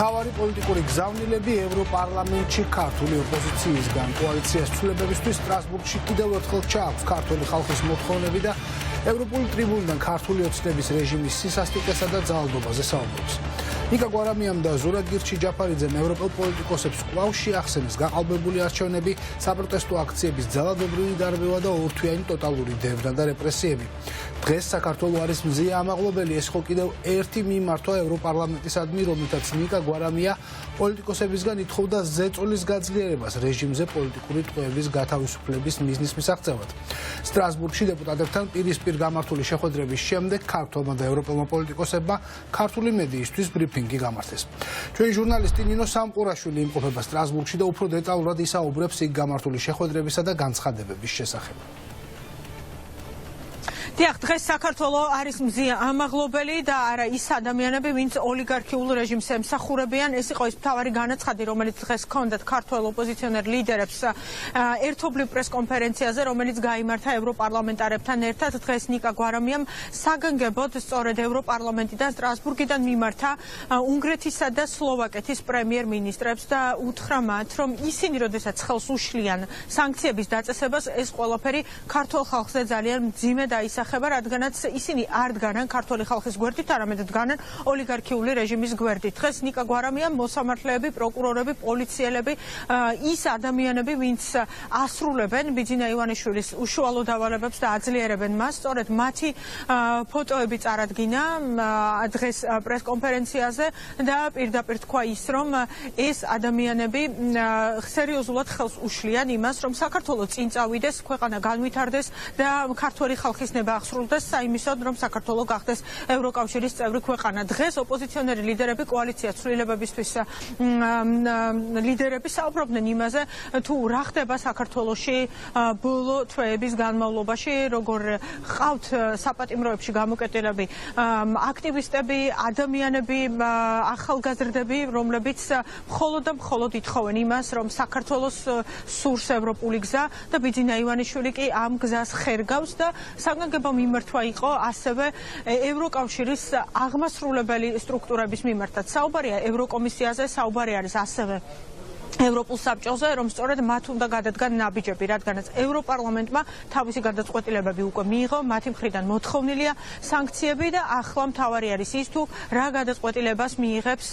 მთავარი პოლიტიკური გზავნილები ევროპარლამენტში ქართული ოპოზიციისგან კოალიციას ცვლილებებისთვის სტრასბურგში კიდევ ერთხელ ჩააქვს ქართული ხალხის მოთხოვნები და ევროპული ტრიბუნიდან ქართული ოცნების რეჟიმის სისასტიკესა და ძალადობაზე საუბრობს. ნიკა გვარამიამ და ზურაბ ჯაფარიძემ ევროპელ პოლიტიკოსებს კვლავ შეახსენეს გაყალბებული არჩევნები, საპროტესტო აქციების ძალადობრივი დარბევა და ორთვიანი ტოტალური დევნა და რეპრესიები. დღეს საქართველოს არის მზია ამაღლობელი, ეს ხო კიდევ ერთი მიმართვა ევროპარლამენტისადმი, რომლითაც ნიკა გვარამია პოლიტიკოსებისგან ითხოვდა ზეწოლის გაძლიერებას რეჟიმზე პოლიტიკური ტყვეების გათავისუფლების მიზნის მისაღწევად. სტრასბურგში დეპუტატებთან პირისპირ გამართული შეხვედრების შემდეგ ქართველმა და ევროპელმა პოლიტიკოსებმა ქართული მედიისთვის ბრიფინგი გამართეს. ჩვენი ჟურნალისტი ნინო სამყურაშვილი იმყოფება სტრასბურგში და უფრო დეტალურად ისაუბრებს იქ გამართული შეხვედრებისა და განცხადებების შესახებ. დიახ, დღეს საქართველოს არის მზია ამაღლობელი და არა ის ადამიანები, ვინც ოლიგარქიულ რეჟიმს ემსახურებიან. ეს იყო ის მთავარი განაცხადი, რომელიც დღეს ჰქონდათ ქართველ ოპოზიციონერ ლიდერებს ერთობლივ პრესკონფერენციაზე, რომელიც გაიმართა ევროპარლამენტარებთან ერთად. დღეს ნიკა გვარამიამ საგანგებოდ სწორედ ევროპარლამენტიდან სტრასბურგიდან მიმართა უნგრეთისა და სლოვაკეთის პრემიერ-მინისტრებს და უთხრა მათ, რომ ისინი როდესაც ხელს უშლიან სანქციების დაწესებას, ეს ყველაფერი ქართულ ხალხზე ძალიან მძიმე დაისახება, რადგანაც ისინი არ დგანან ქართული ხალხის გვერდით, არამედ დგანან ოლიგარქიული რეჟიმის გვერდით. დღეს ნიკა გვარამიამ მოსამართლეები, პროკურორები, პოლიციელები, ის ადამიანები, ვინც ასრულებენ ბიძინა ივანიშვილის უშუალო დავალებებს და აძლიერებენ მას, სწორედ მათი ფოტოები წარადგინა დღეს პრესკონფერენციაზე და პირდაპირ თქვა ის, რომ ეს ადამიანები სერიოზულად ხელს უშლიან იმას, რომ საქართველოს წინ წავიდეს, ქვეყანა განვითარდეს და ქართული ხალხის ნება აღსრულდეს საიმისოდ, რომ საქართველოს გახდეს ევროკავშირის წევრი ქვეყანა. დღეს ოპოზიციონერი ლიდერები კოალიციას ცვლილებებისთვის ლიდერები საუბრობდნენ იმაზე, თუ რა ხდება საქართველოში ბოლო თვეების განმავლობაში, როგორ ყავთ საპატიმროებში გამოკეტილები აქტივისტები, ადამიანები, ახალგაზრდები, რომლებიც მხოლოდ და მხოლოდ ითხოვენ იმას, რომ საქართველოს სურს ევროპული გზა და ბიძინა ივანიშვილი კი ამ გზას ხერგავს და საგანგებო მიმართვა იყო ასევე ევროკავშირის აღმასრულებელი სტრუქტურების მიმართაც. საუბარია ევროკომისიაზე, საუბარი არის ასევე ევროპულ საბჭოზე, რომ სწორედ მათ უნდა გადადგან ნაბიჯები, რადგანაც ევროპარლამენტმა თავისი გადაწყვეტილებები უკვე მიიღო, მათი მხრიდან მოთხოვნილია სანქციები და ახლა მთავარი არის ის, თუ რა გადაწყვეტილებას მიიღებს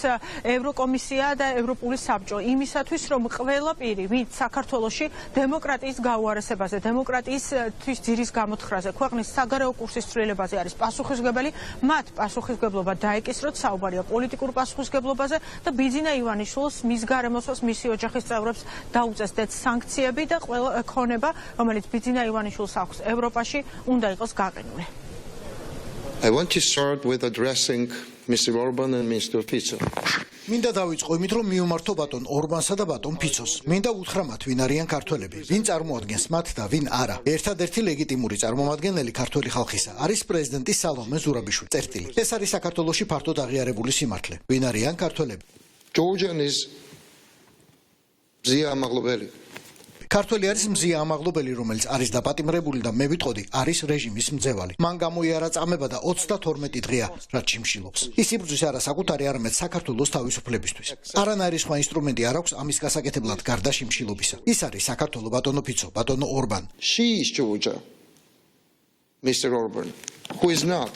ევროკომისია და ევროპული საბჭო იმისათვის, რომ ყველა პირი, ვინც საქართველოში დემოკრატიის გაუარესებაზე, დემოკრატიისთვის ძირის გამოთხრაზე, ქვეყნის საგარეო კურსის ცვლილებაზე არის პასუხისმგებელი, მათ პასუხისმგებლობა დაეკისროთ, საუბარია პოლიტიკურ პასუხისმგებლობაზე და ბიძინა ივანიშვილს, მის გარემოსვას, მისი ოჯახის წევრებს დაუწესდეთ სანქციები და ყველა ქონება, რომელიც ბიძინა ივანიშვილს აქვს ევროპაში, უნდა იყოს გაყინული. I want to start with addressing Mr. Orban and Mr. Fico. მინდა დავიწყო იმით, რომ მიუმართო ბატონ ორბანსა და ბატონ ფიცოს. მინდა უთხრა მათ, ვინ არიან ქართველები, ვინ წარმოადგენს მათ და ვინ არა. ერთადერთი ლეგიტიმური წარმომადგენელი ქართული ხალხისა არის პრეზიდენტი სალომე ზურაბიშვილი. წერტილი. ეს არის საქართველოში ფართოდ აღიარებული სიმართლე. ვინ არიან ქართველები? Georgian is მზია ამაღლობელი. ქართველი არის მზია ამაღლობელი, რომელიც არის დაპატიმრებული და მე ვიტყოდი, არის რეჟიმის მძევალი. მან გამოიარა წამება და 32 დღეა რაც შიმშილობს. ის იბრძვის არა საკუთარი, არამედ საქართველოს თავისუფლებისთვის. არანაირი სხვა ინსტრუმენტი არ აქვს ამის გასაკეთებლად გარდა შიმშილობისა. ის არის საქართველო ბატონო ფიცო, ბატონო ორბან. She is Georgia, Mr. Orban, who is not.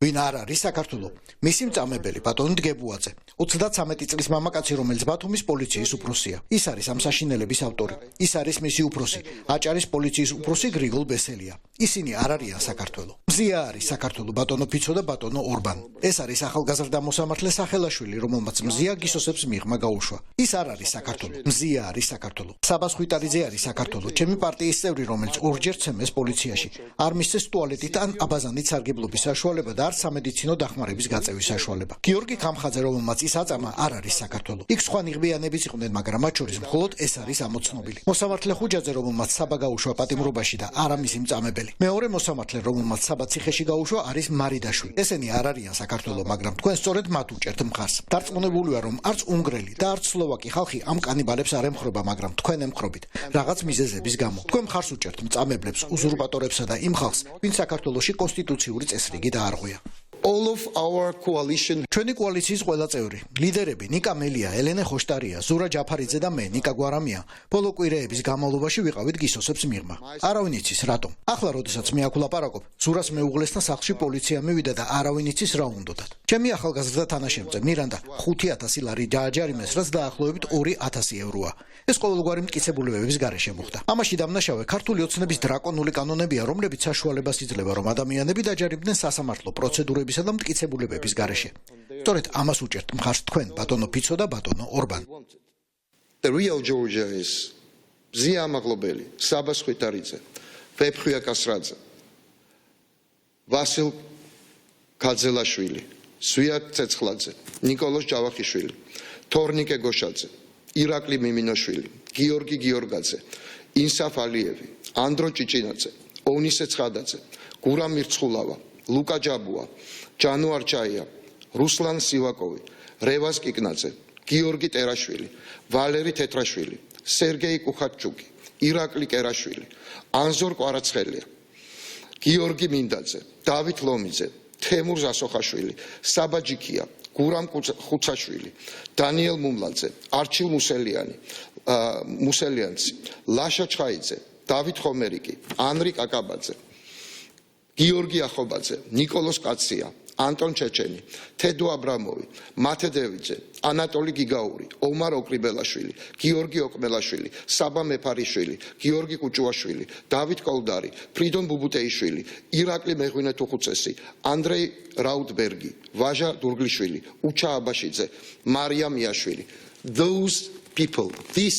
ვინ არ არის საქართველო? მისი მწამებელი ბატონი დგებუაძე, 33 წლის მამაკაცი, რომელიც ბათუმის პოლიციის უფროსია. ის არის ამ საშინელების ავტორი. ის არის მისი უფროსი, აჭარის პოლიციის უფროსი გრიგოლ ბესელია. ისინი არ არიან საქართველო. მზია არის საქართველო ბატონო ფიცო და ბატონო ორბან. ეს არის ახალგაზრდა მოსამართლე სახელაშვილი, რომელმაც მზია გისოსებს მიღმა გაუშვა. ის არ არის საქართველო. მზია არის საქართველო. საბას ხვიტარიძე არის საქართველო. ჩემი პარტიის წევრი, რომელიც ორჯერ ცემეს პოლიციაში. არ მისცეს ტუალეტით ან აბაზანით სარგებლობის საშუალება და სამედიცინო დახმარების გაწევის საშუალება. გიორგი ხამხაძე, რომელმაც ის აწამა, არ არის საქართველო. იქ სხვა ნიღბიანებიც იყვნენ, მაგრამ მათ შორის მხოლოდ ეს არის ამოცნობილი. მოსამართლე ხუჯაძე, რომელმაც საბა გაუშვა პატიმრობაში და არა მისი მწამებელი. მეორე მოსამართლე, რომელმაც საბა ციხეში გაუშვა, არის მარიდაშვილი. ესენი არ არიან საქართველო, მაგრამ თქვენ სწორედ მათ უჭერთ მხარს. დარწმუნებულია, რომ არც უნგრელი და არც სლოვაკი ხალხი ამ კანიბალებს არ ემხრობა, მაგრამ თქვენ ემხრობით რაღაც მიზეზების გამო. თქვენ მხარს უჭერთ მწამებლებს, უზურპატორებსა და იმ ხალხს, ვინც საქართველოში კონსტიტუციური წესრიგი დაარღვია. all of our coalition ჩვენი კოალიციის ყველა წევრი, ლიდერები ნიკა მელია, ელენე ხოშტარია, ზურა ჯაფარიძე და მე, ნიკა გვარამია, ბოლო კვირეების განმავლობაში ვიყავით გისოსებს მიღმა. არავინ იცის რატომ. ახლა როდესაც მე აქ ვლაპარაკობ, ზურას მეუღლესთან სახლში პოლიცია მივიდა და არავინ იცის რა უნდათ. ჩემი ახალგაზრდა თანაშემწე მირანდა 5,000 ლარი დააჯარიმეს, რაც დაახლოებით 2,000 ევროა. ეს ყოველგვარი მტკიცებულებების გარეშე მოხდა. ამაში დამნაშავე ქართული ოცნების დრაკონული კანონებია, რომლებიც საშუალებას იძლევა, რომ ადამიანები დაჯარიმდნენ სასამართლო პროცედურებისა და მტკიცებულებების გარეშე. სწორედ ამას უჭერთ მხარს თქვენ, ბატონო ფიცო და ბატონო ორბან. The real Georgia is Zia Amaghlobeli, Sabas Khvitaridze, Vepkhvia Kasradze, Vasil Kadzelashvili, Sviat Tsetskladze, Nikolos Javakhishvili, Tornike Goshadze, Irakli Miminoshvili, Georgi Georgadze, Insaf Alievi, Andro Chichinadze, Onise Tskadadze, Guram Mirtskhlava, Luka Jabua, Janu Archaia, Ruslan Sivakovi, Revas Kiknadze, Georgi Terashvili, Valeri Tetrashvili, Sergei Kukhatchuki, Irakli Kerashvili, Anzor Kvaratsxelia, Georgi Mindadze, David Lomidze, Temur Zasokhashvili, Sabajikia, Guram Khutsashvili, Daniel Mumladze, Archil Museliansi, Lasha Chhaidze, David Khomeriki, Anri Kakabadze, Georgi Akhobadze, Nikolos Katsia, Anton Checheni, Tedu Abramovi, Mate Devidze, Anatoli Gigauri, Omar Okribelashvili, Georgi Okmelashvili, Saba Meparishvili, Georgi Kuchuashvili, David Koldari, Pridon Bubuteishvili, Irakli Meghvine Tukhutsesi, Andrei Raudbergi, Vaja Durglishvili, Ucha Abashidze, Maria Miashvili. These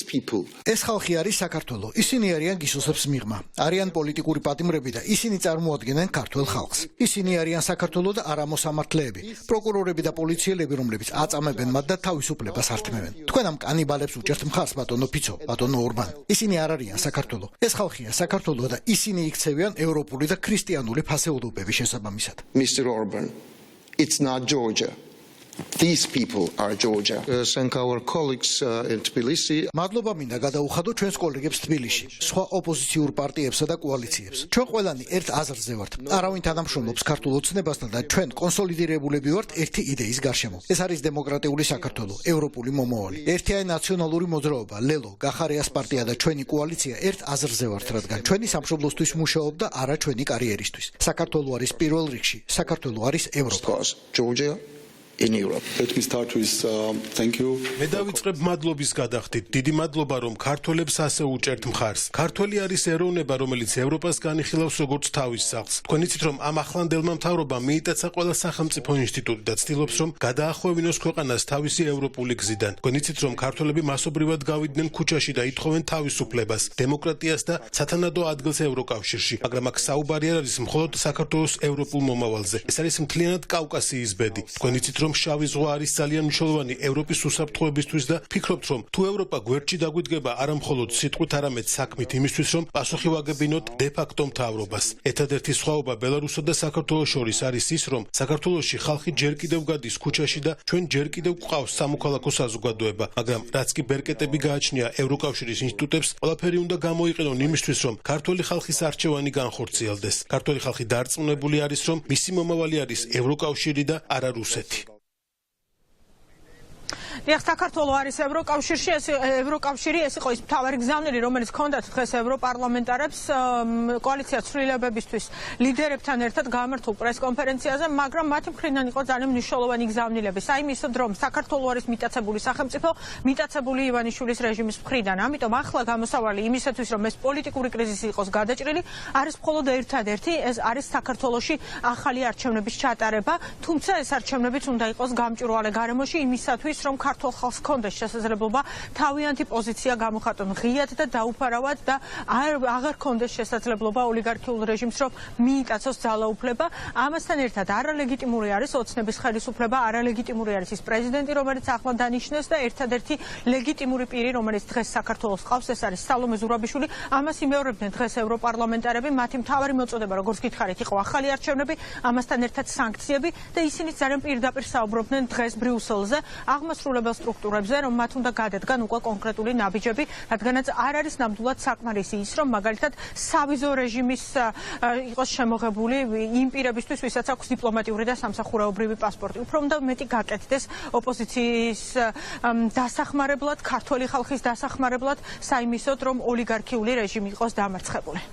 people. ეს ხალხი არის საქართველო. ისინი არიან გისოსებს მიღმა. არიან პოლიტიკური პატიმრები და ისინი წარმოადგენენ ქართულ ხალხს. ისინი არიან საქართველო და არამოსამართლეები, პროკურორები და პოლიციელები, რომლებიც აწამებენ მათ და თავისუფლებას ართმევენ. თქვენ ამ კანიბალებს უჭერთ მხარს, ბატონო ფიცო, ბატონო ორბან. ისინი არ არიან საქართველო. ეს ხალხია საქართველო და ისინი იქცევიან ევროპული და ქრისტიანული ფასეულობების შესაბამისად. Mr. Orban, it's not Georgia. These people are Georgia. Thank our colleagues in Tbilisi. მადლობა მინდა გადაუხადო ჩვენს კოლეგებს თბილისში, სხვა ოპოზიციურ პარტიებსა და კოალიციებს. ჩვენ ყველანი ერთ აზრზე ვართ. არავინ თანამშრომლობს ქართულ ოცნებასთან და ჩვენ კონსოლიდირებულები ვართ ერთი იდეის გარშემო. ეს არის დემოკრატიული საქართველო, ევროპული მომავალი. ერთიანი ნაციონალური მოძრაობა, ლელო, გახარიას პარტია და ჩვენი კოალიცია ერთ აზრზე ვართ, რადგან ჩვენი სამშობლოსთვის მუშაობ და არა ჩვენი კარიერისთვის. საქართველო არის პირველ რიგში, საქართველო არის ევროპა. Georgia in Europe. Let me start with thank you. მე დავიწყებ მადლობის გადახდით. დიდი მადლობა, რომ ქართველებს ასე უჭერთ მხარს. ქართველი არის ეროვნება, რომელიც ევროპას განიხილავს როგორც თავის სახლს. თქვენ იცით, რომ ამ ახლანდელმა მთავრობამ მიიტაცა ყველა სახელმწიფო ინსტიტუტი და ცდილობს, რომ გადაახვევინოს ქვეყანას თავისი ევროპული გზიდან. თქვენ იცით, რომ ქართველები მასობრივად გავიდნენ ქუჩაში და ითხოვენ თავისუფლებას, დემოკრატიას და სათანადო ადგილს ევროკავშირში, მაგრამ აქ საუბარი არ არის მხოლოდ საქართველოს ევროპულ მომავალზე. ეს არის მთლიანად კავკასიის ბედი. თქვენ იცით, რომ შავი ზღვა არის ძალიან მნიშვნელოვანი ევროპის უსაფრთხოებისთვის და ფიქრობთ, რომ თუ ევროპა გვერდში დაგვიდგება არა მხოლოდ სიტყვით, არამედ საქმით იმისთვის, რომ პასუხი ვაგებინოთ დე-ფაქტო მთავრობას. ერთადერთი სხვაობა ბელარუსსა და საქართველოს შორის არის ის, რომ საქართველოში ხალხი ჯერ კიდევ გადის ქუჩაში და ჩვენ ჯერ კიდევ გვყავს სამოქალაქო საზოგადოება, მაგრამ რაც კი ბერკეტები გააჩნია ევროკავშირის ინსტიტუტებს, ყველაფერი უნდა გამოიყენონ იმისთვის, რომ ქართული ხალხის არჩევანი განხორციელდეს. ქართული ხალხი დარწმუნებული არის, რომ მისი მომავალი არის ევროკავშირი და არა რუსეთი. დიახ, საქართველო არის ევროკავშირი, ეს იყო ის მთავარი გზავნილი, რომელიც ჰქონდათ დღეს ევროპარლამენტარებს კოალიცია ცვლილებებისთვის ლიდერებთან ერთად გამართულ პრესკონფერენციაზე, მაგრამ მათი მხრიდან იყო ძალიან მნიშვნელოვანი გზავნილები. საიმისოდ, რომ საქართველო არის მიტაცებული სახელმწიფო, მიტაცებული ივანიშვილის რეჟიმის მხრიდან. ამიტომ ახლა გამოსავალი იმისათვის, რომ ეს პოლიტიკური კრიზისი იყოს გადაჭრილი, არის მხოლოდ ერთადერთი, ეს არის საქართველოში ახალი არჩევნების ჩატარება, თუმცა ეს არჩევნებიც უნდა იყოს გამჭვირვალე გარემოში იმისათვის, რომ ქართულ ხალხს ჰქონდეს შესაძლებლობა თავიანთი პოზიცია გამოხატონ ღიად და დაუფარავად და აღარ ჰქონდეს შესაძლებლობა ოლიგარქიულ რეჟიმს რომ მიიტაცოს ძალაუფლება. ამასთან ერთად არალეგიტიმური არის ოცნების ხელისუფლება, არალეგიტიმური არის ის პრეზიდენტი, რომელიც ახლა დანიშნეს და ერთადერთი ლეგიტიმური პირი, რომელიც დღეს საქართველოს ყავს, ეს არის სალომე ზურაბიშვილი. ამას იმეორებდნენ დღეს ევროპარლამენტარები, მათი მთავარი მოწოდება, როგორც გითხარით, იყო ახალი არჩევნები, ამასთან ერთად სანქციები და ისინი ძალიან პირდაპირ საუბრობდნენ დღეს ბრიუსელზე. აღმასრულებელ სტრუქტურებზე, რომ მათ უნდა გადადგან უკვე კონკრეტული ნაბიჯები, რადგანაც არ არის ნამდვილად საკმარისი ის, რომ მაგალითად სავიზო რეჟიმის იყოს შემოღებული იმ პირებისთვის, ვისაც აქვს დიპლომატიური და სამსახურეობრივი პასპორტი. უფრო უნდა მეტი გაკეთდეს ოპოზიციის დასახმარებლად, ქართველი ხალხის დასახმარებლად, საიმისოდ, რომ ოლიგარქიული რეჟიმი იყოს დამარცხებული.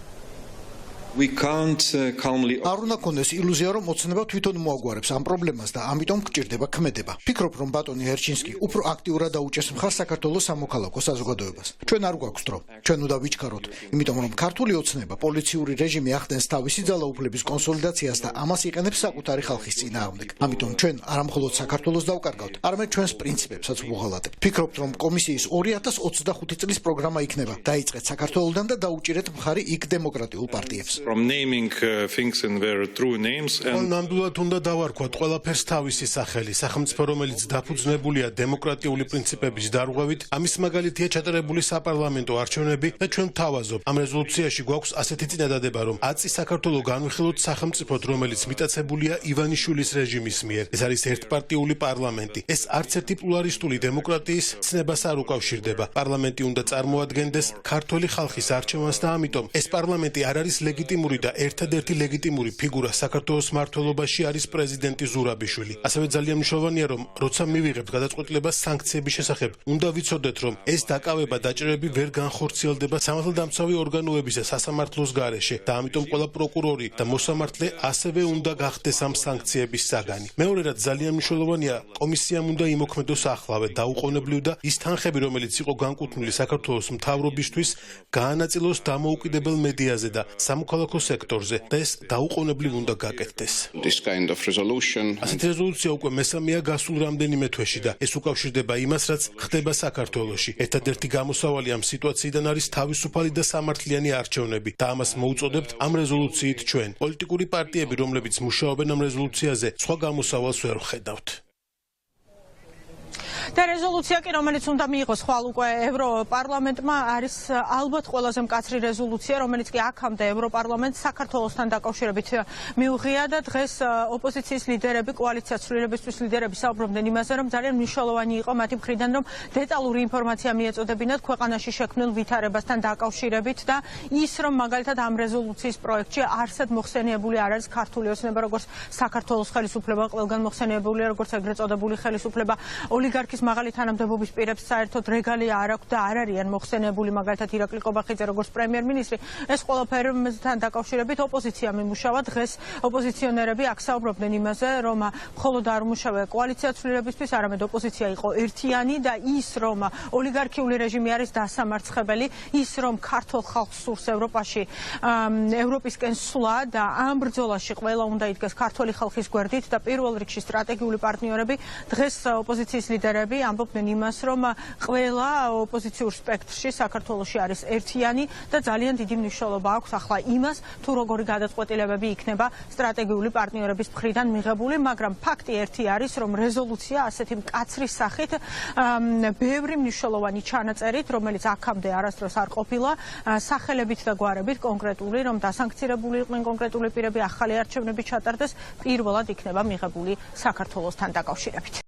We can't calmly. არ უნდა კონდეს ილუზია, რომ მოცნება თვითონ მოაგვარებს ამ პრობლემას და ამიტომ გჭირდება ქმედება. ფიქრობ, რომ ბატონი ერჩინსკი უფრო აქტიურად დაუჭერს მხარს საქართველოს სამოქალაქო საზოგადოებას. ჩვენ არ გვაქვს დრო. ჩვენ უნდა ვიჩქაროთ, იმიტომ რომ ქართული ოცნება პოლიციური რეჟიმი ახდენს თავისი ძალაუფლების კონსოლიდაციას და ამას იყენებს საკუთარი ხალხის წინააღმდეგ. ამიტომ ჩვენ არა მხოლოდ საქართველოს დავკარგავთ, არამედ ჩვენს პრინციპებსაც ვუღალატებთ. ფიქრობთ, რომ კომისიის 2025 წლის პროგრამა იქნება. დაიწყეთ საქართველოსთან და დაუჭირეთ მხარი იქ დემოკრატიულ პარტიებს. From naming things in their true names and ნამდვილად უნდა დავარქვათ ყველაფერს თავისი სახელი. სახელმწიფო, რომელიც დაფუძნებულია დემოკრატიული პრინციპების დარღვევით, ამის მაგალითია ჩატარებული საპარლამენტო არჩევნები და ჩვენ ვთავაზობ, ამ რეზოლუციაში გვაქვს ასეთი წინადადება, რომ აწი საქართველოს განვიხილოთ სახელმწიფოდ, რომელიც მიტაცებულია ივანიშვილის რეჟიმის მიერ. ეს არის ერთპარტიული პარლამენტი. ეს არც ერთი პლურალისტული დემოკრატიის ცნებას არ უკავშირდება. პარლამენტი უნდა წარმოადგენდეს ქართველი ხალხის არჩევანს და ამიტომ ეს პარლამენტი არ არის ლეგიტიმური და ერთადერთი ლეგიტიმური ფიგურა საქართველოს მმართველობაში არის პრეზიდენტი ზურაბიშვილი. ასევე ძალიან მნიშვნელოვანია, რომ როცა მივიღებთ გადაწყვეტილებას სანქციების შესახებ, უნდა ვიცოდეთ, რომ ეს დაკავება დაჭერები ვერ განხორციელდება სამართალდამცავი ორგანოების და სასამართლოს გარეშე და ამიტომ ყველა პროკურორი და მოსამართლე ასევე უნდა გახდეს ამ სანქციების საგანი. მეორედ ძალიან მნიშვნელოვანია, კომისიამ უნდა იმოქმედოს ახლავე დაუყოვნებლივ და ის თანხები, რომელიც იყო განკუთვნილი საქართველოს მთავრობისთვის, გაანაწილოს დამოუკიდებელ მედიაზე და სამოქალაქო სექტორზე და ეს დაუყოვნებლივ უნდა გაკეთდეს. This kind of resolution. ასეთი რეზოლუცია უკვე მესამეა გასულ რამდენიმე თვეში და ეს უკავშირდება იმას, რაც ხდება საქართველოში. ერთადერთი გამოსავალი ამ სიტუაციიდან არის თავისუფალი და სამართლიანი არჩევნები და ამას მოუწოდებთ ამ რეზოლუციით ჩვენ. პოლიტიკური პარტიები, რომლებიც მუშაობენ ამ რეზოლუციაზე, სხვა გამოსავალს ვერ ვხედავთ. და რეზოლუცია კი, რომელიც უნდა მიიღოს ხვალ უკვე ევროპარლამენტმა, არის ალბათ ყველაზე მკაცრი რეზოლუცია, რომელიც კი აქამდე ევროპარლამენტს საქართველოსთან დაკავშირებით მიუღია და დღეს ოპოზიციის ლიდერები, კოალიცია ცვლილებისთვის ლიდერები საუბრობდნენ იმაზე, რომ ძალიან მნიშვნელოვანი იყო მათი მხრიდან, რომ დეტალური ინფორმაცია მიეწოდებინათ ქვეყანაში შექმნილ ვითარებასთან დაკავშირებით და ის, რომ მაგალითად ამ რეზოლუციის პროექტში არსად მოხსენიებული არ არის ქართული ოცნება, როგორც საქართველოს ხელისუფლება, ყველგან მოხსენიებული როგორც ეგრეთ წოდებული ხელისუფლება, ოლიგარქის მაღალი თანამდებობის პირებს საერთოდ რეგალია არ აქვს და არ არიან მოხსენიებული, მაგალითად ირაკლი ყობახიძე როგორც პრემიერ-მინისტრი. ეს ყველაფერთან დაკავშირებით ოპოზიცია მიმუშავა. დღეს ოპოზიციონერები აქ საუბრობდნენ იმაზე, რომ მხოლოდ არ უმუშავა კოალიცია ცვლილებისთვის, არამედ ოპოზიცია იყო ერთიანი და ის, რომ ოლიგარქიული რეჟიმი არის დასამარცხებელი, ის, რომ ქართულ ხალხს სურს ევროპაში, ევროპისკენ სვლა და ამ ბრძოლაში ყველა უნდა იდგეს ქართული ხალხის გვერდით და პირველ რიგში სტრატეგიული პარტნიორები. დღეს ოპოზიციის ლიდერები ამბობდნენ იმას, რომ ყველა ოპოზიციურ სპექტრში საქართველოში არის ერთიანი და ძალიან დიდი მნიშვნელობა აქვს ახლა იმას, თუ როგორი გადაწყვეტილებები იქნება სტრატეგიული პარტნიორების მხრიდან მიღებული, მაგრამ ფაქტი ერთი არის, რომ რეზოლუცია ასეთი მკაცრი სახით, ბევრი მნიშვნელოვანი ჩანაწერით, რომელიც აქამდე არასდროს არ ყოფილა, სახელებით და გვარებით კონკრეტული, რომ დასანქცირებული იყვნენ კონკრეტული პირები, ახალი არჩევნები ჩატარდეს, პირველად იქნება მიღებული საქართველოსთან დაკავშირებით.